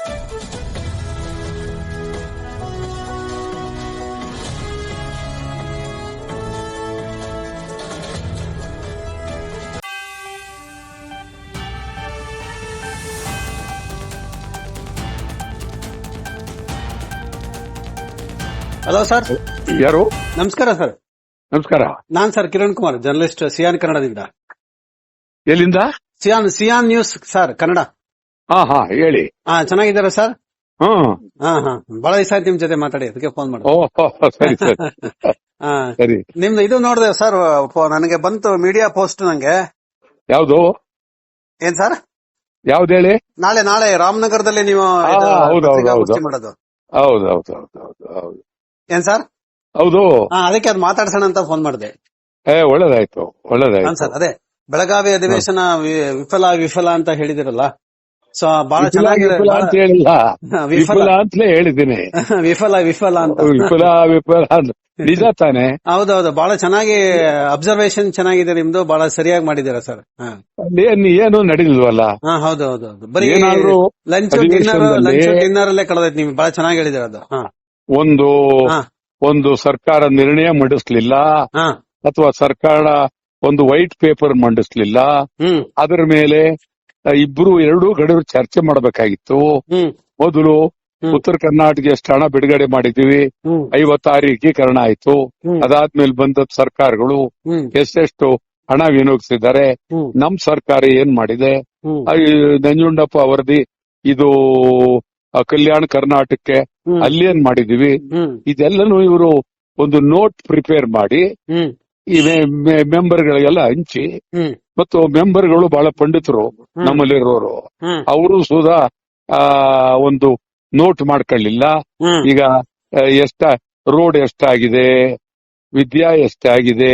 Hello sir. ಯಾರು? ನಮಸ್ಕಾರ sir. ನಮಸ್ಕಾರ. ನಾನ್ ಸರ್ ಕಿರಣ್ ಕುಮಾರ್, ಜರ್ನಲಿಸ್ಟ್, ಸಿಯಾನ್ ಕನ್ನಡದಿಂದ. ಎಲ್ಲಿಂದ? ಸಿಯಾನ್ ನ್ಯೂಸ್ ಸರ್, ಕನ್ನಡ. ಹಾ ಹೇಳಿ. ಚೆನ್ನಾಗಿದ್ದಾರಾ ಸರ್? ಹ್ಮ್. ಹಾ ಬಹಳ ದಿವಸ ಆಯ್ತು ನಿಮ್ ಜೊತೆ ಮಾತಾಡಿ, ಅದಕ್ಕೆ ಫೋನ್ ಮಾಡಿ. ಸರಿ ಸರಿ ಸರಿ. ನಿಮ್ದು ಇದು ನೋಡಿದೆ ಸರ್, ನನಗೆ ಬಂತು ಮೀಡಿಯಾ ಪೋಸ್ಟ್. ನಂಗೆ ಯಾವ್ದು? ಏನ್ ಸರ್? ಯಾವ್ದು ಹೇಳಿ? ನಾಳೆ ರಾಮನಗರದಲ್ಲಿ ನೀವು ಹೌದು ಪತ್ರಿಕಾಗೋಷ್ಠಿ ಮಾಡೋದು. ಹೌದು. ಏನ್ ಸರ್? ಹೌದು. ಅದಕ್ಕೆ ಅದು ಮಾತಾಡ್ಸೋಣ ಅಂತ ಫೋನ್ ಮಾಡಿದೆ. ಒಳ್ಳೇದಾಯ್ತು. ಸರ್, ಅದೇ ಬೆಳಗಾವಿ ಅಧಿವೇಶನ ವಿಫಲ ಅಂತ ಹೇಳಿದಿರಲ್ಲ. ಸೊ ಬಹಳ ಚೆನ್ನಾಗಿದೆ. ಅಂತ ಹೇಳಿಲ್ಲ, ವಿಫಲ ಅಂತಲೇ ಹೇಳಿದ್ದೀನಿ. ವಿಫಲ ಅಂತ. ವಿಫಲ ನಿಜ ತಾನೆ? ಹೌದೌದು, ಬಹಳ ಚೆನ್ನಾಗಿ ಅಬ್ಸರ್ವೇಷನ್ ಚೆನ್ನಾಗಿದೆ ನಿಮ್ದು, ಬಹಳ ಸರಿಯಾಗಿ ಮಾಡಿದ್ದೀರಾ ಸರ್. ಏನು ನಡೀಲ್ವಲ್ಲ. ಹೌದು. ಬರೀ ಲಂಚ್ ಡಿನ್ನರ್ ಅಲ್ಲೇ ಕಳೆದೈತೆ. ನೀವು ಬಹಳ ಚೆನ್ನಾಗಿ ಹೇಳಿದಿರ ಅದು. ಒಂದು ಸರ್ಕಾರ ನಿರ್ಣಯ ಮಂಡಿಸ್ಲಿಲ್ಲ, ಅಥವಾ ಸರ್ಕಾರ ಒಂದು ವೈಟ್ ಪೇಪರ್ ಮಂಡಿಸ್ಲಿಲ್ಲ. ಅದರ ಮೇಲೆ ಎರಡೂ ಕಡೆ ಚರ್ಚೆ ಮಾಡಬೇಕಾಗಿತ್ತು. ಮೊದಲು ಉತ್ತರ ಕರ್ನಾಟಕ ಎಷ್ಟು ಹಣ ಬಿಡುಗಡೆ ಮಾಡಿದೀವಿ, 56 ಏಕೀಕರಣ ಆಯ್ತು. ಅದಾದ್ಮೇಲೆ ಬಂದ ಸರ್ಕಾರಗಳು ಎಷ್ಟೆಷ್ಟು ಹಣ ವಿನಿಯೋಗಿಸಿದ್ದಾರೆ, ನಮ್ ಸರ್ಕಾರ ಏನ್ ಮಾಡಿದೆ, ನಂಜುಂಡಪ್ಪ ವರದಿ ಇದು ಕಲ್ಯಾಣ ಕರ್ನಾಟಕಕ್ಕೆ ಅಲ್ಲಿ ಏನ್ ಮಾಡಿದೀವಿ, ಇದೆಲ್ಲನೂ ಇವರು ಒಂದು ನೋಟ್ ಪ್ರಿಪೇರ್ ಮಾಡಿ ಈ ಮೆಂಬರ್ಗಳಿಗೆಲ್ಲ ಹಂಚಿ, ಮತ್ತು ಮೆಂಬರ್ಗಳು ಬಹಳ ಪಂಡಿತರು ನಮ್ಮಲ್ಲಿರೋರು, ಅವರು ಸುಧಾ ಒಂದು ನೋಟ್ ಮಾಡ್ಕೊಳ್ಳಿಲ್ಲ. ಈಗ ರೋಡ್ ಎಷ್ಟಾಗಿದೆ, ವಿದ್ಯಾ ಎಷ್ಟಾಗಿದೆ,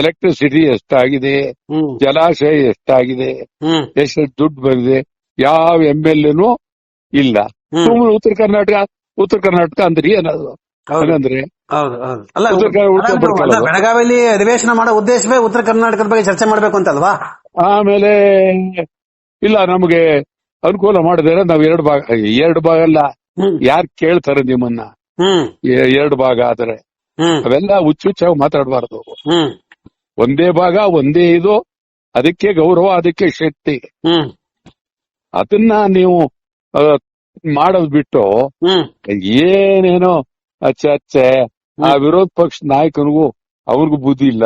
ಎಲೆಕ್ಟ್ರಿಸಿಟಿ ಎಷ್ಟಾಗಿದೆ, ಜಲಾಶಯ ಎಷ್ಟಾಗಿದೆ, ಎಷ್ಟು ದುಡ್ಡು ಬಂದಿದೆ, ಯಾವ MLA ಇಲ್ಲ. ಸುಮ್ಮನೆ ಉತ್ತರ ಕರ್ನಾಟಕ ಅಂದ್ರೆ ಏನದು? ಹಾಗಂದ್ರೆ ಬೆಳಗಾವಿಯಲ್ಲಿ ಅಧಿವೇಶನ ಮಾಡೋ ಉದ್ದೇಶವೇ ಉತ್ತರ ಕರ್ನಾಟಕದ ಬಗ್ಗೆ ಚರ್ಚೆ ಮಾಡ್ಬೇಕು ಅಂತಲ್ವಾ? ಆಮೇಲೆ ಇಲ್ಲ, ನಮಗೆ ಅನುಕೂಲ ಮಾಡಿದ್ರೆ ನಾವ್ ಎರಡು ಭಾಗ ಅಲ್ಲ, ಯಾರು ಕೇಳ್ತಾರೆ ನಿಮ್ಮನ್ನ? 2 ಭಾಗ ಆದ್ರೆ ಅವೆಲ್ಲ ಹುಚ್ಚುಚ್ಚಾಗಿ ಮಾತಾಡಬಾರ್ದು. ಒಂದೇ ಭಾಗ, ಒಂದೇ ಇದು, ಅದಕ್ಕೆ ಗೌರವ, ಅದಕ್ಕೆ ಶಕ್ತಿ. ಅದನ್ನ ನೀವು ಮಾಡೋದ್ ಬಿಟ್ಟು ಏನೇನೋ ಚರ್ಚೆ, ಆ ವಿರೋಧ ಪಕ್ಷ ನಾಯಕನಿಗೂ ಅವ್ರಿಗೂ ಬುದ್ಧಿ ಇಲ್ಲ,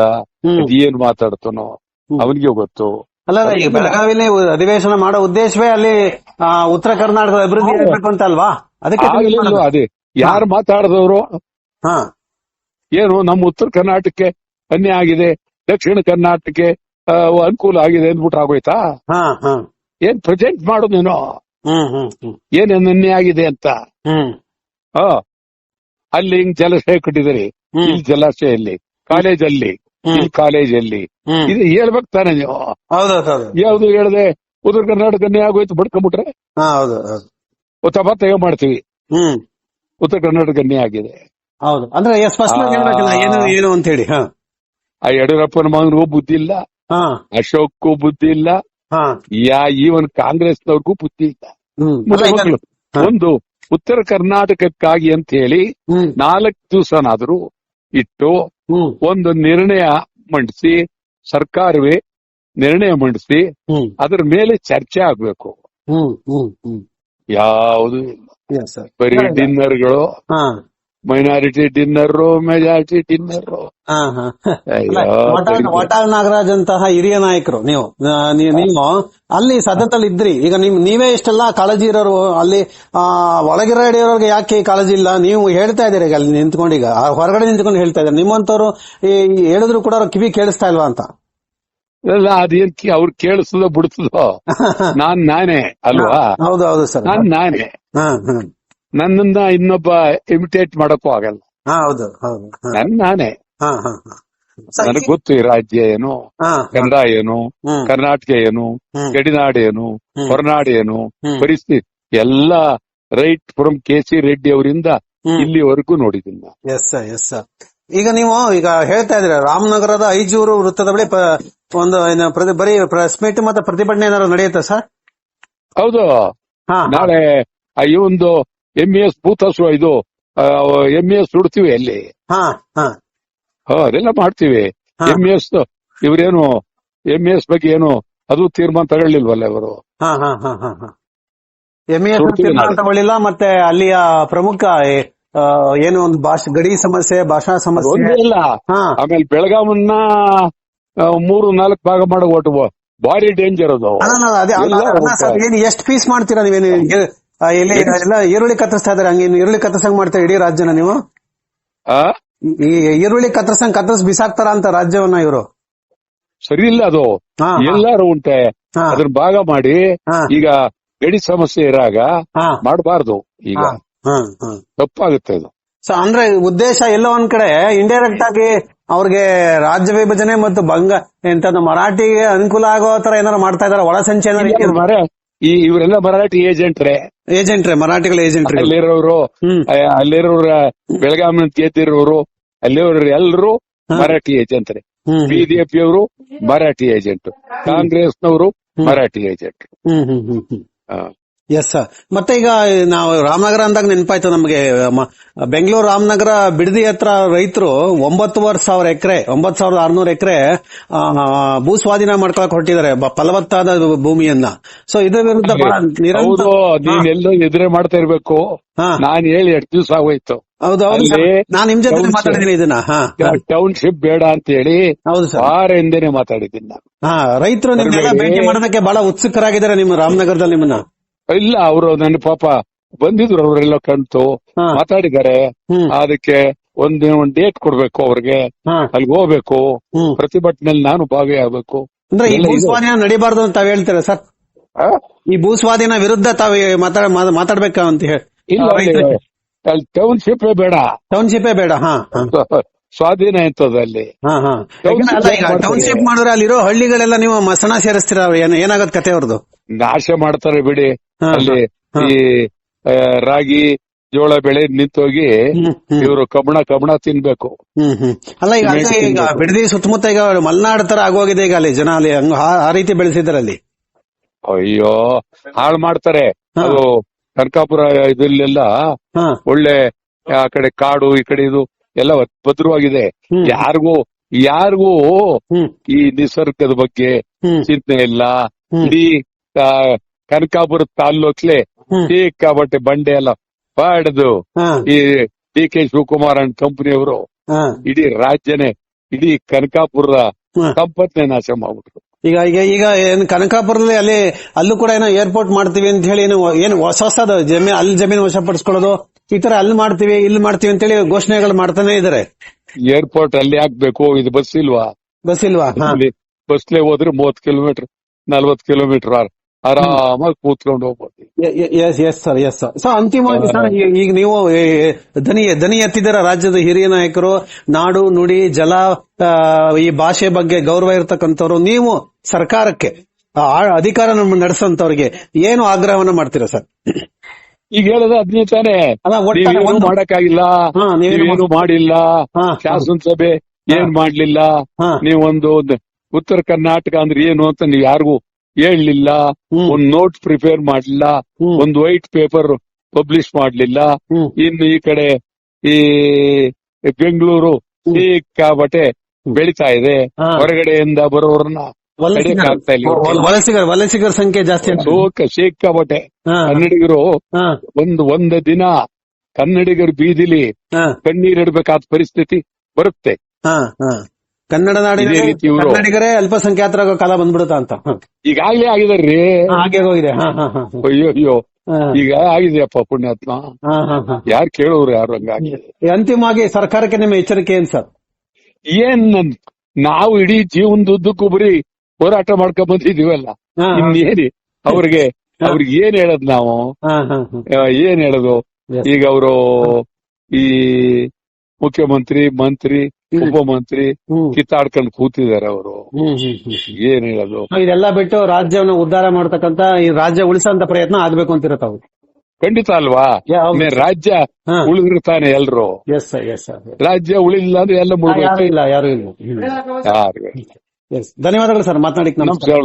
ಏನ್ ಮಾತಾಡ್ತಾನೋ ಅವನಿಗೆ ಗೊತ್ತು. ಅಲ್ಲ, ಈ ಬೆಳಗಾವಿಲಿ ಅಧಿವೇಶನ ಮಾಡೋ ಉದ್ದೇಶವೇ ಅಲ್ಲಿ ಉತ್ತರ ಕರ್ನಾಟಕದ ಅಭಿವೃದ್ಧಿ ಆಗ್ಬೇಕು ಅಂತ ಅಲ್ವಾ? ಅದಕ್ಕೆ ಅದೇ ಯಾರು ಮಾತಾಡಿದವರು ಏನು ನಮ್ಮ ಉತ್ತರ ಕರ್ನಾಟಕಕ್ಕೆ ಅನ್ಯಾಯ ಆಗಿದೆ, ದಕ್ಷಿಣ ಕರ್ನಾಟಕಕ್ಕೆ ಅನುಕೂಲ ಆಗಿದೆ ಅಂದ್ಬಿಟ್ರೆ ಆಗೋಯ್ತಾ? ಏನ್ ಪ್ರೆಸೆಂಟ್ ಮಾಡೋದು ನೀನು, ಏನೇನು ಅನ್ಯಾಯ ಆಗಿದೆ ಅಂತ. ಅಲ್ಲಿ ಹಿಂಗ್ ಜಲಾಶಯ ಕಟ್ಟಿದಿರಿ, ಇಲ್ಲಿ ಜಲಾಶಯಲ್ಲಿ, ಕಾಲೇಜಲ್ಲಿ, ಇಲ್ಲಿ ಕಾಲೇಜಲ್ಲಿ, ಇದು ಹೇಳ್ಬೇಕು ತಾನೆ ನೀವು? ಯಾವ್ದು ಹೇಳದೆ ಉತ್ತರ ಕರ್ನಾಟಕ ಅನ್ಯಾಯ ಆಗೋಯ್ತು ಬಡ್ಕೊಂಡ್ಬಿಟ್ರೆ ತಪ್ಪ ಮಾಡ್ತೀವಿ. ಉತ್ತರ ಕರ್ನಾಟಕ ಅನ್ಯಾಯ ಆಗಿದೆ. ಹೌದು, ಅಂದ್ರೆ ಏನು ಅಂತ ಹೇಳಿ. ಆ ಯಡಿಯೂರಪ್ಪನ ಮಗನಿಗೂ ಬುದ್ಧಿ ಇಲ್ಲ, ಅಶೋಕ್ಗೂ ಬುದ್ಧಿ ಇಲ್ಲ, ಈವನ್ ಕಾಂಗ್ರೆಸ್ನವ್ರಿಗೂ ಬುದ್ಧಿ ಇಲ್ಲ. ಒಂದು ಉತ್ತರ ಕರ್ನಾಟಕಕ್ಕಾಗಿ ಅಂತ ಹೇಳಿ 4 ದಿವಸನಾದ್ರೂ ಇಟ್ಟು ಒಂದು ನಿರ್ಣಯ ಮಂಡಿಸಿ, ಸರ್ಕಾರವೇ ನಿರ್ಣಯ ಮಂಡಿಸಿ ಅದರ ಮೇಲೆ ಚರ್ಚೆ ಆಗ್ಬೇಕು. ಯಾವುದು ಬರೀ ಡಿನ್ನರ್ಗಳು, minority dinner, majority dinner. Vatal Nagaraj ಅಂತಹ ಹಿರಿಯ ನಾಯಕರು ನೀವು ಅಲ್ಲಿ ಸತತಲ್ಲಿ ಇದ್ರಿ. ಈಗ ನೀವೇ ಇಷ್ಟೆಲ್ಲ ಕಾಳಜಿ ಇರೋರು, ಅಲ್ಲಿ ಒಳಗಿರೋರಿಗೆ ಯಾಕೆ ಕಾಳಜಿ ಇಲ್ಲ? ನೀವು ಹೇಳ್ತಾ ಇದ್ದೀರಿ ಈಗ ಅಲ್ಲಿ ನಿಂತ್ಕೊಂಡು, ಈಗ ಹೊರಗಡೆ ನಿಂತ್ಕೊಂಡು ಹೇಳ್ತಾ ಇದ್ದಾರೆ. ನಿಮ್ಮಂತವ್ರು ಹೇಳಿದ್ರು ಕೂಡ ಅವ್ರ ಕಿವಿ ಕೇಳಿಸ್ತಾ ಇಲ್ವಾ ಅಂತ? ಇಲ್ಲ, ಅದೇನ್ ಅವ್ರು ಕೇಳಿಸ್ತದೋ ಬಿಡ್ತದೋ, ನಾನೇ ಅಲ್ವಾ? ಹೌದು ಸರ್, ನಾನೇ. ನನ್ನನ್ನ ಇನ್ನೊಬ್ಬ ಇಮಿಟೇಟ್ ಮಾಡಕ್ಕೂ ಆಗಲ್ಲ. ನಾನೇ. ನನಗ್ ಗೊತ್ತು ಈ ರಾಜ್ಯ ಏನು, ಕನ್ನಡ ಏನು, ಕರ್ನಾಟಕ ಏನು, ಗಡಿನಾಡು ಏನು, ಹೊರನಾಡು ಏನು, ಪರಿಸ್ಥಿತಿ ಎಲ್ಲ ರೈಟ್ ಫ್ರಮ್ KC ರೆಡ್ಡಿ ಅವರಿಂದ ಇಲ್ಲಿವರೆಗೂ ನೋಡಿದ್ದೀನಿ. ಎಸ್. ಈಗ ನೀವು ಹೇಳ್ತಾ ಇದ್ದೀರಾ ರಾಮನಗರದ ಐಜೂರು ವೃತ್ತದ ಬಳಿ ಒಂದು ಬರೀ ಪ್ರೆಸ್ ಮೀಟ್ ಮತ್ತೆ ಪ್ರತಿಭಟನೆ ಏನಾದ್ರು ನಡೆಯುತ್ತಾ ಸರ್? ಹೌದು, ನಾಳೆ ಒಂದು MES ಭೂತಸ್ವ ಇದು MES ಸುಡ್ತೀವಿ ಅಲ್ಲಿ. ಅದೆಲ್ಲ ಮಾಡ್ತೀವಿ. MES ಇವ್ರೇನು MES ಬಗ್ಗೆ ಏನು ಅದು ತೀರ್ಮಾನ ತಗೊಳ್ಳಿಲ್ವಲ್ಲ ಇವರು. ತಗೊಳ್ಳಿಲ್ಲ. ಮತ್ತೆ ಅಲ್ಲಿಯ ಪ್ರಮುಖ ಏನು ಒಂದು ಗಡಿ ಸಮಸ್ಯೆ, ಭಾಷಾ ಸಮಸ್ಯೆ ಇಲ್ಲ. ಆಮೇಲೆ ಬೆಳಗಾವನ್ನ 3-4 ಭಾಗ ಮಾಡೋ ಒಟ್ಟು ಭಾರಿ ಡೇಂಜರ್ ಅದು. ಎಷ್ಟು ಪೀಸ್ ಮಾಡ್ತೀರಾ ನೀವೇನು? ಎಲ್ಲ ಈರುಳ್ಳಿ ಕತ್ತರಿಸ್ತಾ ಇದಾರೆ, ಹಂಗೆ ಈರುಳ್ಳಿ ಕತ್ತರಿಸಂಗ್ ಮಾಡ್ತಾರೆ ಇಡೀ ರಾಜ್ಯನ ನೀವು? ಈ ಈರುಳ್ಳಿ ಕತ್ತರಿಸ್ ಬಿಸಾಕ್ತಾರ ಅಂತ ರಾಜ್ಯವನ್ನ ಇವರು? ಸರಿ ಇಲ್ಲ ಅದು. ಎಲ್ಲಾರು ಉಂಟೆ ಅದ್ರ ಭಾಗ ಮಾಡಿ. ಈಗ ಗಡಿ ಸಮಸ್ಯೆ ಇರಾಗ ಮಾಡಬಾರ್ದು. ಈಗ ತಪ್ಪಾಗುತ್ತೆ ಇದು. ಸೊ ಅಂದ್ರೆ ಉದ್ದೇಶ ಎಲ್ಲ ಒಂದ್ ಕಡೆ ಇಂಡೈರೆಕ್ಟ್ ಆಗಿ ಅವ್ರಿಗೆ ರಾಜ್ಯ ವಿಭಜನೆ ಮತ್ತು ಎಂತ ಮರಾಠಿಗೆ ಅನುಕೂಲ ಆಗೋ ತರ ಏನಾರು ಮಾಡ್ತಾ ಇದಾರೆ, ಒಳಸಂಚೆ ಇವರೆಲ್ಲ ಮರಾಠಿ ಏಜೆಂಟ್ರೆ, ಮರಾಠಿಗಳ ಏಜೆಂಟ್ರೆ. ಅಲ್ಲಿರೋರ ಬೆಳಗಾವಿ ಗೆದ್ದಿರೋರು ಅಲ್ಲಿರೋರು ಎಲ್ಲರೂ ಮರಾಠಿ ಏಜೆಂಟ್ರೆ. BJP ಅವರು ಮರಾಠಿ ಏಜೆಂಟ್, ಕಾಂಗ್ರೆಸ್ನವರು ಮರಾಠಿ ಏಜೆಂಟ್. Yes sir. ಮತ್ತೆ ಈಗ ನಾವು ರಾಮನಗರ ಅಂದಾಗ ನೆನಪಾಯ್ತು ನಮಗೆ, ಬೆಂಗಳೂರು ರಾಮನಗರ ಬಿಡದಿ ಹತ್ರ ರೈತರು 9,600 ಎಕರೆ 9,600 ಎಕರೆ ಭೂ ಸ್ವಾಧೀನ ಮಾಡ್ಕೊಳಕ್ ಹೊರಟಿದ್ದಾರೆ, ಫಲವತ್ತಾದ ಭೂಮಿಯನ್ನ. ಸೊ ಇದ್ರ ವಿರುದ್ಧ ನೀನೆಲ್ಲೋ ಎದುರೇ ಮಾಡ್ತಾ ಇರ್ಬೇಕು. ನಾನ್ ಹೇಳಿ 8 ದಿವಸ ಆಗೋಯ್ತು. ಹೌದೌದು, ನಾನು ನಿಮ್ ಜೊತೆ ಮಾತಾಡಿದೀನಿ ಇದನ್ನ. ಟೌನ್ಶಿಪ್ ಬೇಡ ಅಂತ ಹೇಳಿ ಹೌದು ಸರ್, ವಾರ ಹಿಂದೆನೆ ಮಾತಾಡಿದ್ದೀನಿ ನಾನು. ರೈತರು ನಿಮ್ಗೆಲ್ಲ ಭೇಟಿ ಮಾಡೋದಕ್ಕೆ ಬಹಳ ಉತ್ಸುಕರಾಗಿದ್ದಾರೆ ನಿಮ್ಮ ರಾಮನಗರದಲ್ಲಿ. ನಿಮ್ಮನ್ನ ಇಲ್ಲ, ಅವರು ನನ್ನ ಪಾಪ ಬಂದಿದ್ರು, ಅವರೆಲ್ಲ ಕಂತು ಮಾತಾಡಿದ್ದಾರೆ. ಅದಕ್ಕೆ ಒಂದು ಡೇಟ್ ಕೊಡ್ಬೇಕು ಅವ್ರಿಗೆ, ಅಲ್ಲಿಗೆ ಹೋಗ್ಬೇಕು, ಪ್ರತಿಭಟನೆಯಲ್ಲಿ ನಾನು ಭಾಗಿಯಾಗಬೇಕು. ಅಂದ್ರೆ ಈ ಭೂಸ್ವಾಧೀನ ನಡೀಬಾರ್ದು ಅಂತ ತಾವ್ ಹೇಳ್ತೀರಾ ಸರ್? ಈ ಭೂಸ್ವಾಧೀನ ವಿರುದ್ಧ ತಾವ್ ಮಾತಾಡ್ಬೇಕ ಅಂತ ಹೇಳಿ? ಇಲ್ಲ, ಟೌನ್ಶಿಪ್ ಬೇಡ, ಸ್ವಾಧೀನ ಎಂತದ ಅಲ್ಲಿ. ಟೌನ್ಶಿಪ್ ಮಾಡಿದ್ರೆ ಅಲ್ಲಿರೋ ಹಳ್ಳಿಗಳೆಲ್ಲ ನೀವು ಮಸಣ ಸೇರಿಸ್ತೀರ, ಏನಾಗತ್ ಕತೆ ಅವ್ರದ್ದು? ನಾಶ ಮಾಡ್ತಾರೆ ಬಿಡಿ. ಅಲ್ಲಿ ಈ ರಾಗಿ ಜೋಳ ಬೆಳೆ ನಿಂತೋಗಿ ಇವರು ಕಬ್ಬಣ ತಿನ್ಬೇಕು. ಅಲ್ಲ ಈಗ ಬಿಡದಿ ಸುತ್ತಮುತ್ತ ಈಗ ಮಲೆನಾಡು ತರ ಆಗೋಗಿದೆ ಈಗ ಅಲ್ಲಿ ಜನ, ಅಲ್ಲಿ ಆ ರೀತಿ ಬೆಳೆಸಿದಾರೆ ಅಲ್ಲಿ. ಅಯ್ಯೋ, ಹಾಳು ಮಾಡ್ತಾರೆ. ಅದು ಕನಕಾಪುರ ಇದಲ್ಲೆಲ್ಲ ಒಳ್ಳೆ ಆ ಕಡೆ ಕಾಡು, ಈ ಕಡೆ ಇದು ಎಲ್ಲ ಭದ್ರವಾಗಿದೆ. ಯಾರಿಗೂ ಈ ನಿಸರ್ಗದ ಬಗ್ಗೆ ಚಿಂತನೆ ಇಲ್ಲ. ಇಡೀ ಕನಕಾಪುರ ತಾಲ್ಲೂಕ್ಲೆ ಸಿಕ್ಕಾಬಟ್ಟೆ ಬಂಡೆ ಎಲ್ಲ ಬಾಡ್ದು ಈ DK ಶಿವಕುಮಾರ್ ಅಂಡ್ ಕಂಪನಿಯವರು ಇಡೀ ರಾಜ್ಯನೇ, ಇಡೀ ಕನಕಾಪುರದ ಸಂಪತ್ನೆ ನಾಶ ಮಾಡ್ಬಿಟ್ರು. ಈಗ ಏನು ಕನಕಾಪುರದಲ್ಲಿ ಅಲ್ಲೂ ಕೂಡ ಏನೋ ಏರ್ಪೋರ್ಟ್ ಮಾಡ್ತೀವಿ ಅಂತ ಹೇಳಿ ಏನು ಹೊಸದ ಜಮೀನು ವಶಪಡಿಸ್ಕೊಳ್ಳೋದು, ಈ ತರ ಅಲ್ಲಿ ಮಾಡ್ತೀವಿ ಇಲ್ಲಿ ಮಾಡ್ತೀವಿ ಅಂತ ಹೇಳಿ ಘೋಷಣೆಗಳು ಮಾಡ್ತಾನೆ ಇದಾರೆ. ಏರ್ಪೋರ್ಟ್ ಅಲ್ಲಿ ಹಾಕ್ಬೇಕು, ಇದು ಬಸ್ ಇಲ್ವಾ? ಬಸ್ಲೇ ಹೋದ್ರೆ 30 ಕಿಲೋಮೀಟರ್ 40 ಕಿಲೋಮೀಟರ್ ಆರಾಮಾಗಿ ಕೂತ್ಕೊಂಡು ಹೋಗ್ಬೋದು. Yes sir. ಸೊ ಅಂತಿಮವಾಗಿ ಸರ್, ಈಗ ನೀವು ದನಿ ಎತ್ತಿದ್ದೀರ, ರಾಜ್ಯದ ಹಿರಿಯ ನಾಯಕರು, ನಾಡು ನುಡಿ ಜಲ ಈ ಭಾಷೆ ಬಗ್ಗೆ ಗೌರವ ಇರತಕ್ಕಂಥವ್ರು, ನೀವು ಸರ್ಕಾರಕ್ಕೆ ಅಧಿಕಾರ ನಡೆಸಂತವ್ರಿಗೆ ಏನು ಆಗ್ರಹವನ್ನ ಮಾಡ್ತೀರಾ ಸರ್? ಈಗ ಹೇಳೋದು ಅದನ್ನೇ ತಾನೇ, ಮಾಡಕ್ಕಾಗಿಲ್ಲ, ನೀವೇನು ಮಾಡಿಲ್ಲ, ಶಾಸನಸಭೆ ಏನ್ ಮಾಡ್ಲಿಲ್ಲ, ನೀವೊಂದು ಉತ್ತರ ಕರ್ನಾಟಕ ಅಂದ್ರೆ ಏನು ಅಂತ ನೀವ್ ಯಾರಿಗೂ ಹೇಳಲಿಲ್ಲ, ಒಂದ್ ನೋಟ್ ಪ್ರಿಪೇರ್ ಮಾಡ್ಲಿಲ್ಲ, ಒಂದು ವೈಟ್ ಪೇಪರ್ ಪಬ್ಲಿಷ್ ಮಾಡ್ಲಿಲ್ಲ. ಇನ್ನು ಈ ಕಡೆ ಈ ಬೆಂಗಳೂರು ಸಿಕ್ಕಾಬಟ್ಟೆ ಬೆಳಿತಾ ಇದೆ, ಹೊರಗಡೆಯಿಂದ ಬರೋರನ್ನ ಆಗ್ತಾ ಇಲ್ಲ, ವಲಸಿಗರ ಸಂಖ್ಯೆ ಜಾಸ್ತಿ, ಸಿಕ್ಕಾಬಟ್ಟೆ. ಕನ್ನಡಿಗರು ಒಂದು ದಿನ ಕನ್ನಡಿಗರ ಬೀದಿಲಿ ಕಣ್ಣೀರಿಡ್ಬೇಕಾದ ಪರಿಸ್ಥಿತಿ ಬರುತ್ತೆ. ಕನ್ನಡ ನಾಡಿಗರೇ ಅಲ್ಪಸಂಖ್ಯಾತರ ಕಾಲ ಬಂದ್ಬಿಡುತ್ತಾ ಅಂತ ಈಗಾಗ್ಲೇ ಆಗಿದಾರ್ರಿ, ಹಾಗೆ ಹೋಗಿದೆ. ಅಯ್ಯೋ ಈಗ ಆಗಿದೆಯಪ್ಪ ಪುಣ್ಯಾತ್ಮ, ಯಾರು ಕೇಳೋರು ಯಾರು ಹಂಗಾಗಿ. ಅಂತಿಮವಾಗಿ ಸರ್ಕಾರಕ್ಕೆ ನಿಮ್ಮ ಎಚ್ಚರಿಕೆ ಏನ್ ಸರ್? ನಾವು ಇಡೀ ಜೀವನದುದ್ದಕ್ಕೂ ಬರೀ ಹೋರಾಟ ಮಾಡ್ಕೊಂಡ್ ಬಂದಿದೀವಲ್ಲ, ಇನ್ನೇನಿ ಅವ್ರಿಗೆ ಏನ್ ಹೇಳದ್ ನಾವು? ಏನ್ ಹೇಳೋದು? ಈಗ ಅವರು ಈ ಮುಖ್ಯಮಂತ್ರಿ, ಮಂತ್ರಿ, ಉಪಮಂತ್ರಿ ಕಿತ್ತಾಡ್ಕೊಂಡು ಕೂತಿದ್ದಾರೆ. ಅವರು ಏನ್ ಹೇಳೋದು? ಇದೆಲ್ಲ ಬಿಟ್ಟು ರಾಜ್ಯವನ್ನು ಉದ್ಧಾರ ಮಾಡ್ತಕ್ಕಂತ, ಈ ರಾಜ್ಯ ಉಳಿಸಂತ ಪ್ರಯತ್ನ ಆಗ್ಬೇಕು ಅಂತಿರ ತಾವು? ಖಂಡಿತ ಅಲ್ವಾ? ರಾಜ್ಯ ಉಳಿದಿರ್ತಾನೆ ಎಲ್ರು. ರಾಜ್ಯ ಉಳಿಲಿಲ್ಲ ಅಂದ್ರೆ ಎಲ್ಲ ಇಲ್ಲ, ಯಾರು ಇಲ್ಲ. ಧನ್ಯವಾದಗಳು ಸರ್ ಮಾತನಾಡಿಕ್. ನಮಸ್ಕಾರ.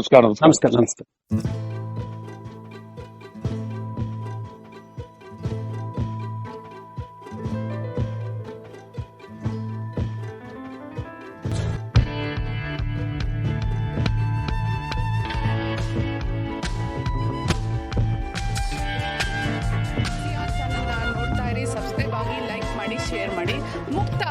ಮುಕ್ತ